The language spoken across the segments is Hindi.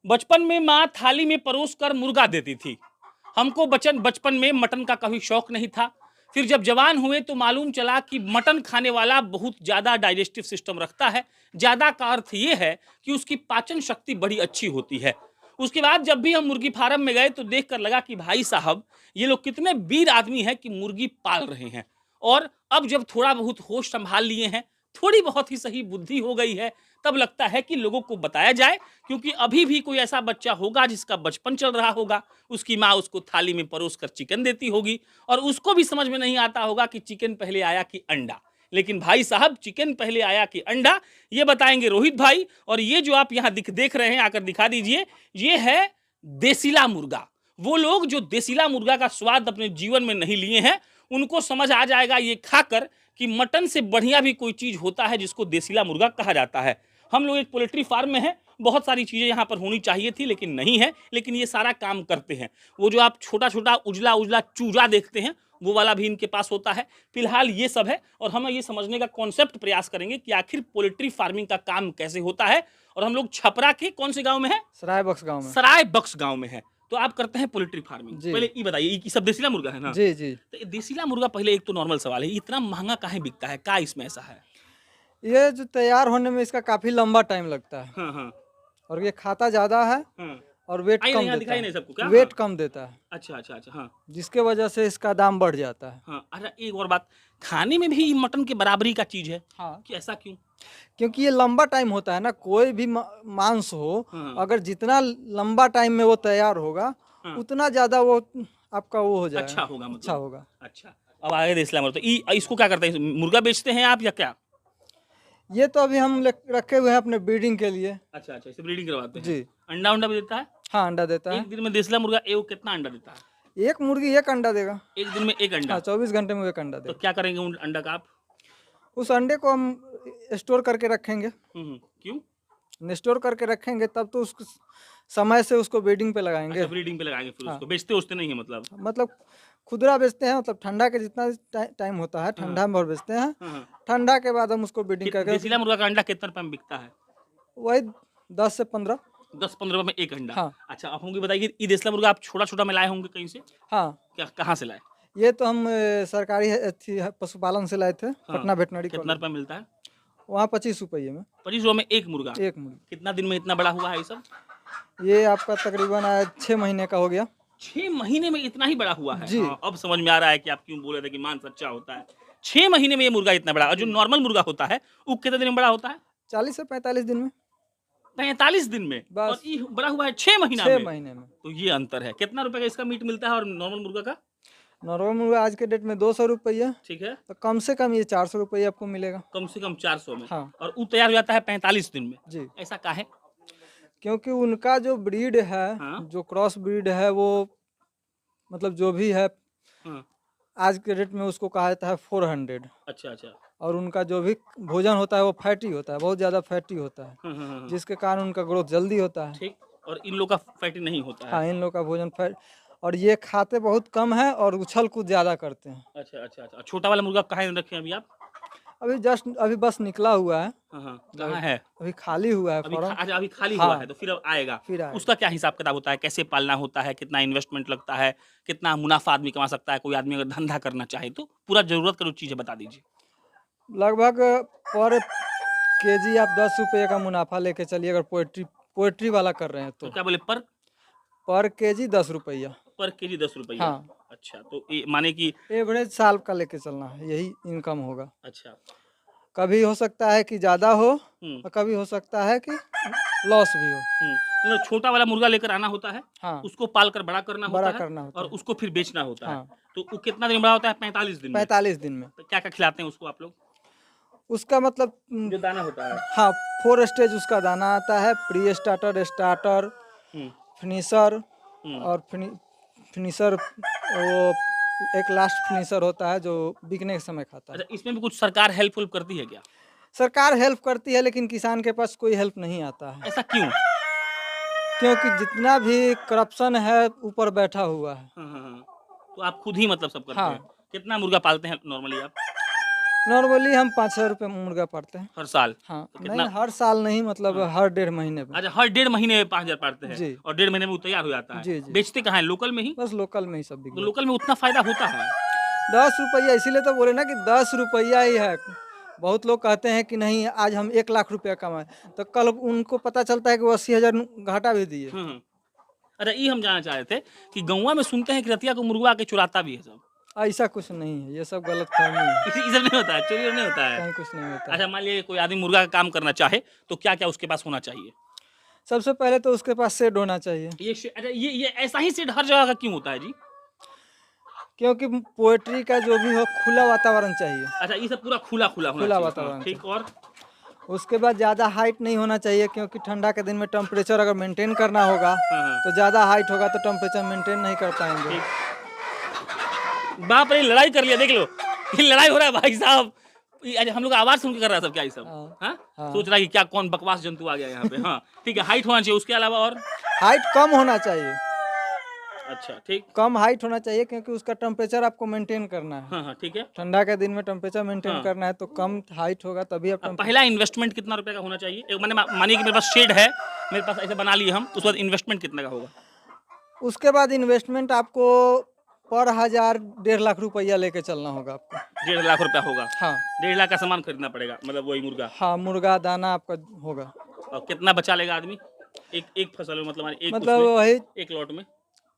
बचपन में माँ थाली में परोस कर मुर्गा देती थी। हमको बचपन में मटन का कभी शौक नहीं था। फिर जब जवान हुए तो मालूम चला कि मटन खाने वाला बहुत ज़्यादा डाइजेस्टिव सिस्टम रखता है। ज़्यादा का अर्थ ये है कि उसकी पाचन शक्ति बड़ी अच्छी होती है। उसके बाद जब भी हम मुर्गी फार्म में गए तो देख कर लगा कि भाई साहब, ये लोग कितने वीर आदमी हैं कि मुर्गी पाल रहे हैं। और अब जब थोड़ा बहुत होश संभाल लिए हैं, थोड़ी बहुत ही सही बुद्धि हो गई है, तब लगता है कि लोगों को बताया जाए, क्योंकि अभी भी कोई ऐसा बच्चा होगा जिसका बचपन चल रहा होगा, उसकी माँ उसको थाली में परोस कर चिकन देती होगी और उसको भी समझ में नहीं आता होगा कि चिकन पहले आया कि अंडा। लेकिन भाई साहब, चिकन पहले आया कि अंडा, ये बताएंगे रोहित भाई। और ये जो आप यहाँ देख रहे हैं, आकर दिखा दीजिए, ये है देसीला मुर्गा। वो लोग जो देसीला मुर्गा का स्वाद अपने जीवन में नहीं लिए हैं, उनको समझ आ जाएगा ये खाकर कि मटन से बढ़िया भी कोई चीज़ होता है जिसको देसीला मुर्गा कहा जाता है। हम लोग एक पोल्ट्री फार्म में हैं, बहुत सारी चीज़ें यहाँ पर होनी चाहिए थी लेकिन नहीं है, लेकिन ये सारा काम करते हैं। वो जो आप छोटा छोटा उजला उजला चूजा देखते हैं, वो वाला भी इनके पास होता है। फिलहाल ये सब है और हम ये समझने का कॉन्सेप्ट प्रयास करेंगे कि आखिर पोल्ट्री फार्मिंग का काम कैसे होता है। और हम लोग छपरा के कौन से गाँव में है? सराय बक्स गांव में। सराय बक्स गाँव में है। तो आप करते हैं पोल्ट्री फार्मिंग। जी। पहले ये बताइए, ये सब देसीला मुर्गा है ना? जी जी। तो देसीला मुर्गा, पहले एक तो नॉर्मल सवाल है, इतना महंगा काहे बिकता है? क्या इसमें ऐसा है? ये जो तैयार होने में इसका काफी लंबा टाइम लगता है हाँ हाँ और ये खाता ज्यादा है हाँ। और वेट आइए कम यहाँ देता दिखाई है। नहीं सबको क्या? वेट हाँ। कम देता है, अच्छा अच्छा अच्छा। हाँ जिसके वजह से इसका दाम बढ़ जाता है। हाँ। अच्छा, एक और बात, खाने में भी मटन के बराबरी का चीज है हाँ, कि ऐसा क्यों? क्योंकि ये लंबा टाइम होता है ना। कोई भी मांस हो, हाँ अगर जितना लंबा टाइम में वो तैयार होगा, हाँ। उतना ज्यादा वो आपका वो हो जाएगा, अच्छा होगा अच्छा मतलब। होगा। अच्छा, अब आगे देसीला मुर्गा, तो इसको क्या करते हैं? मुर्गा बेचते हैं आप या क्या? ये तो अभी हम रखे हुए हैं अपने ब्रीडिंग के लिए। अच्छा अच्छा, इसे ब्रीडिंग करवाते हैं। जी। अंडा उंडा भी देता है? हाँ, अंडा देता है। एक दिन में देसीला मुर्गा एवं कितना अंडा देता है? एक मुर्गी एक अंडा देगा। एक दिन में एक अंडा? हाँ, 24 घंटे में एक अंडा तो देगा। क्या करेंगे उन अंडा का आप? उस अंडे को हम स्टोर करके रखेंगे। क्यों? स्टोर करके रखेंगे तब तो उसको समय से उसको ब्रीडिंग पे लगाएंगे। अच्छा, ब्रीडिंग पे लगाएंगे फिर हाँ। उसको बेचते उचते नहीं है मतलब? मतलब खुदरा बेचते हैं, मतलब ठंडा के जितना टाइम होता है ठंडा में और बेचते हैं। हाँ हाँ। ठंडा के बाद हम उसको ब्रीडिंग करके देसीला मुर्गा का अंडा कितना रुपए में बिकता है? वही 10 से 15। 10-15 रुपए में एक अंडा? हाँ। अच्छा, आप होंगे बताइए, ये देसीला मुर्गा आप छोटा छोटा में लाए होंगे कहीं से? हाँ, क्या, कहाँ से लाए? ये तो हम सरकारी पशुपालन से लाए थे, हाँ। पटना वेटनरी कितना कॉलेज। रुपया मिलता है? वहाँ 25 रुपये में 25 रुपए में एक मुर्गा? एक मुर्गी। कितना दिन में इतना बड़ा हुआ है ये सब? ये आपका तकरीबन 6 महीने का हो गया। 6 महीने में इतना ही बड़ा हुआ है? जी। हाँ, अब समझ में आ रहा है कि आप क्यों बोल रहे थे कि मांस अच्छा होता है। 6 महीने में ये मुर्गा इतना बड़ा, और जो नॉर्मल मुर्गा होता है वो कितने दिन में बड़ा होता है? 40 से 45 दिन में। 45 दिन में? बस। और ये बड़ा हुआ है 6 महीना 6 में? महीने में। तो ये अंतर है। कितना रुपए का इसका मीट मिलता है और नॉर्मल मुर्गा का? नॉर्मल मुर्गा आज के डेट में 200 रुपये, ठीक है। तो कम से कम ये 400 रुपये आपको मिलेगा। कम से कम 400 में? हाँ। और वो तैयार हो जाता है 45 दिन में? जी। ऐसा काहे? क्योंकि उनका जो ब्रीड है, हाँ। जो क्रॉस ब्रीड है, वो मतलब जो भी है हाँ। आज के डेट में उसको कहा जाता है 400। अच्छा अच्छा। और उनका जो भी भोजन होता है वो फैटी होता है, बहुत ज़्यादा फैटी होता है, हाँ। जिसके कारण उनका ग्रोथ जल्दी होता है। ठीक। और इन लोग का फैटी नहीं होता है? हाँ, इन लोग का भोजन फैट, और ये खाते बहुत कम है और उछल कूद ज़्यादा करते हैं। अच्छा अच्छा अच्छा। छोटा वाला मुर्गा कहाँ रखे हैं अभी आप? अभी बस निकला हुआ है। हाँ, कहाँ है? अभी खाली हुआ है अभी फॉर्म। अच्छा, अभी खाली हाँ। हुआ है, तो फिर अब आएगा। फिर आएगा। उसका क्या हिसाब किताब होता है? कैसे पालना होता है? कितना इन्वेस्टमेंट लगता है? कितना मुनाफा आदमी कमा सकता है? कोई आदमी अगर धंधा करना चाहे तो पूरा जरूरत का चीजें बता दीजिए। लगभग पर केजी आप 10 रुपये का मुनाफा लेके चलिए, अगर पोएट्री वाला कर रहे हैं तो तो। क्या बोले, पर केजी 10 रुपया। पर केजी 10 रुपया? हाँ। अच्छा, तो ये माने कि एवरेज साल का लेके चलना है, यही इनकम होगा। अच्छा। कभी हो सकता है कि ज़्यादा हो हम्म और कभी हो सकता है कि लॉस भी हो। तो छोटा वाला मुर्गा लेकर आना होता है, हाँ, उसको पाल कर बड़ा करना बड़ा होता है करना होता और है। उसको फिर बेचना होता है। हाँ। तो वो कितना दिन में बड़ा होता है? 45 दिन में? 45 दिन में। तो क्या क्या खिलाते हैं उसको आप लोग? उसका मतलब जो दाना होता है? हाँ, 4 स्टेज उसका दाना आता है। प्री स्टार्टर, स्टार्टर, हम्म फिनिशर हम्म। और फिनिशर, वो एक लास्ट फिनिशर होता है जो बिकने के समय खाता है। अच्छा, इसमें भी कुछ सरकार हेल्प करती है क्या? सरकार हेल्प करती है लेकिन किसान के पास कोई हेल्प नहीं आता है, ऐसा क्यों? क्योंकि जितना भी करप्शन है ऊपर बैठा हुआ है। हाँ। तो आप खुद ही मतलब सब करते हाँ। हैं? कितना मुर्गा पालते हैं नॉर्मली आप? नॉर्मली हम 5-6 रुपये मुर्गा पालते हैं। हर साल? हाँ, कितना? नहीं हर साल नहीं, मतलब हर 1.5 महीने पे। अच्छा, हर 1.5 महीने में 5,000 पालते हैं जी। और 1.5 महीने में वो तैयार हो जाता है। जी, जी। बेचते कहाँ हैं? लोकल में ही? बस लोकल में ही सब बिक तो जाता लोकल में उतना फायदा होता है? है। 10 रुपया, इसीलिए तो बोले ना कि 10 रुपया ही है। बहुत लोग कहते हैं कि नहीं आज हम 1 लाख रुपया कमाए, तो कल उनको पता चलता है कि वो 80,000 घाटा भी दिए। हम्म। अरे ये हम जानना चाह रहे थे कि गौवा में सुनते हैं कि रतिया को मुर्गा के चुराता भी है सब। ऐसा कुछ नहीं है, ये सब गलत फहमी है, ये सब नहीं होता है? चोरी नहीं होता है? कहीं कुछ नहीं होता है। अच्छा, मान लीजिए कोई आदमी मुर्गा का काम करना चाहे तो क्या क्या उसके पास होना चाहिए? सबसे पहले तो उसके पास शेड होना चाहिए, अच्छा, ये ऐसा ही सेट हर जगह का क्यों होता है जी? क्योंकि पोएट्री का जो भी हो खुला वातावरण चाहिए। अच्छा, ये सब पूरा खुला खुला होना खुला चाहिए। वातावरण हाँ, ठीक। और उसके बाद ज़्यादा हाइट नहीं होना चाहिए, क्योंकि ठंडा के दिन में टेम्परेचर अगर मेंटेन करना होगा हाँ, हाँ। तो ज़्यादा हाइट होगा तो टेम्परेचर मेंटेन नहीं कर पाएंगे। ठीक। बाप रे, लड़ाई कर लिया, देख लो ये लड़ाई हो रहा है भाई साहब। ये हम लोग आवाज सुन के कर रहा है सब क्या ये सब? हाँ। हाँ? हाँ। सोच रहा है कि क्या कौन बकवास जंतु आ गया यहाँ पे। हाँ ठीक है, हाइट होना चाहिए, उसके अलावा और? हाइट कम होना चाहिए, अच्छा ठीक। कम हाइट होना चाहिए, क्योंकि उसका टेम्परेचर आपको मेंटेन करना है। हाँ हाँ ठीक है। ठंडा के दिन में टेम्परेचर मेंटेन हाँ। करना है, तो कम हाइट होगा तभी आप अब पहला इन्वेस्टमेंट कितना रुपए का होना चाहिए? एक मानिए कि मेरे पास शेड है, मेरे पास ऐसे बना लिए हम, उसके बाद इन्वेस्टमेंट कितने का होगा? उसके बाद इन्वेस्टमेंट आपको पर 1000 1.5 लाख रुपया लेके चलना होगा आपको। 1.5 लाख रुपया होगा? हाँ 1.5 लाख का सामान खरीदना पड़ेगा, मतलब वही मुर्गा? हाँ, मुर्गा दाना आपका होगा। और कितना बचा लेगा आदमी एक फसल में, मतलब एक मतलब उसमें, वही एक लॉट में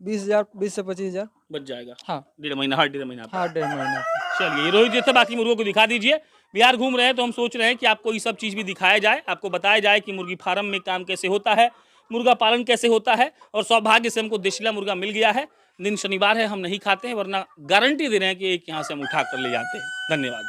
20,000 20 से 25,000। बच जाएगा? हाँ 1.5 महीना, हर 1.5 महीना पे। हाँ 1.5 महीना। चलिए, रोहित जी से बाकी मुर्गों को दिखा दीजिए। बिहार घूम रहे हैं तो हम सोच रहे हैं कि आपको ये सब चीज़ भी दिखाया जाए, आपको बताया जाए कि मुर्गी फार्म में काम कैसे होता है, मुर्गा पालन कैसे होता है। और सौभाग्य से हमको देशीला मुर्गा मिल गया है। दिन शनिवार है, हम नहीं खाते हैं, वरना गारंटी दे रहे हैं कि एक यहाँ से हम उठा कर ले जाते हैं। धन्यवाद।